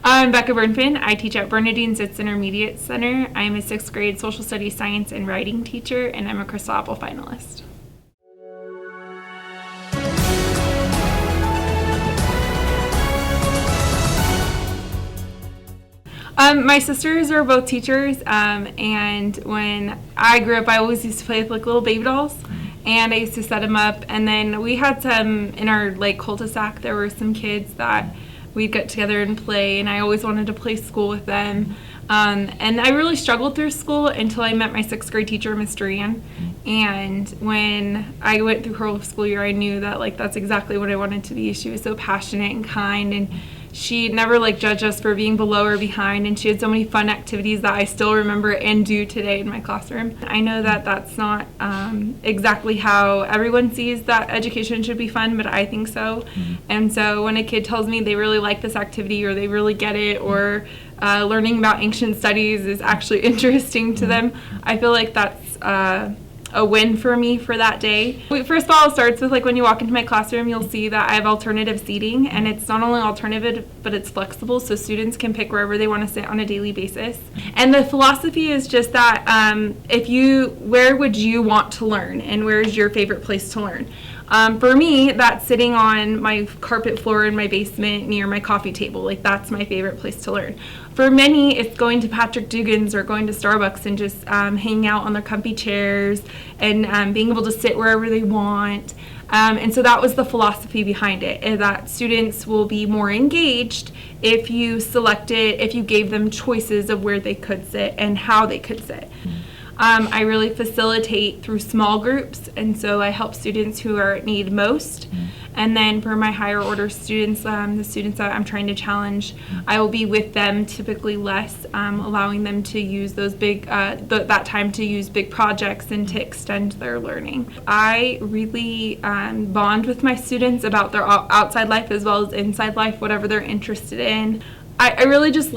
I'm Rebecca Burnfin. I teach at Bernadine Sitts Intermediate Center. I'm a 6th grade social studies, science, and writing teacher, and I'm a Crystal Apple finalist. My sisters are both teachers, and when I grew up, I always used to play with little baby dolls, and I used to set them up. And then we had some in our cul-de-sac. There were some kids that we'd get together and play, and I always wanted to play school with them. And I really struggled through school until I met my 6th grade teacher, Miss Duran. And when I went through her whole school year, I knew that that's exactly what I wanted to be. She was so passionate and kind, and she never judged us for being below or behind, and she had so many fun activities that I still remember and do today in my classroom. I know that that's not exactly how everyone sees that education should be fun, but I think so. And so when a kid tells me they really like this activity, or they really get it, or learning about ancient studies is actually interesting to them, I feel like that's a win for me for that day. First of all, it starts with when you walk into my classroom, you'll see that I have alternative seating, and it's not only alternative, but it's flexible, so students can pick wherever they want to sit on a daily basis. And the philosophy is just that where would you want to learn, and where is your favorite place to learn? For me, that's sitting on my carpet floor in my basement near my coffee table. That's my favorite place to learn. For many, it's going to Patrick Dugan's or going to Starbucks and just hanging out on their comfy chairs and being able to sit wherever they want. And so that was the philosophy behind it, is that students will be more engaged if you gave them choices of where they could sit and how they could sit. I really facilitate through small groups, and so I help students who are at need most. And then for my higher order students, the students that I'm trying to challenge, I will be with them typically less, allowing them to use those that time to use big projects and to extend their learning. I really bond with my students about their outside life as well as inside life, whatever they're interested in. I really just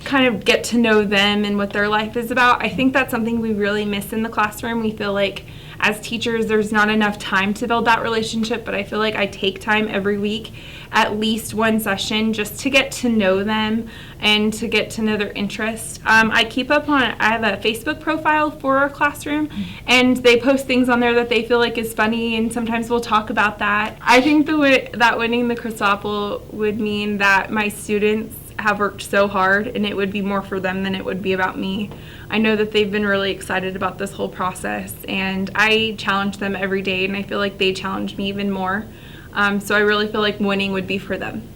kind of get to know them and what their life is about. I think that's something we really miss in the classroom. We feel like as teachers there's not enough time to build that relationship, but I feel like I take time every week, at least one session, just to get to know them and to get to know their interests. I have a Facebook profile for our classroom, and they post things on there that they feel like is funny, and sometimes we'll talk about that. I think that winning the Crystal Apple would mean that my students have worked so hard, and it would be more for them than it would be about me. I know that they've been really excited about this whole process, and I challenge them every day, and I feel like they challenge me even more. So I really feel like winning would be for them.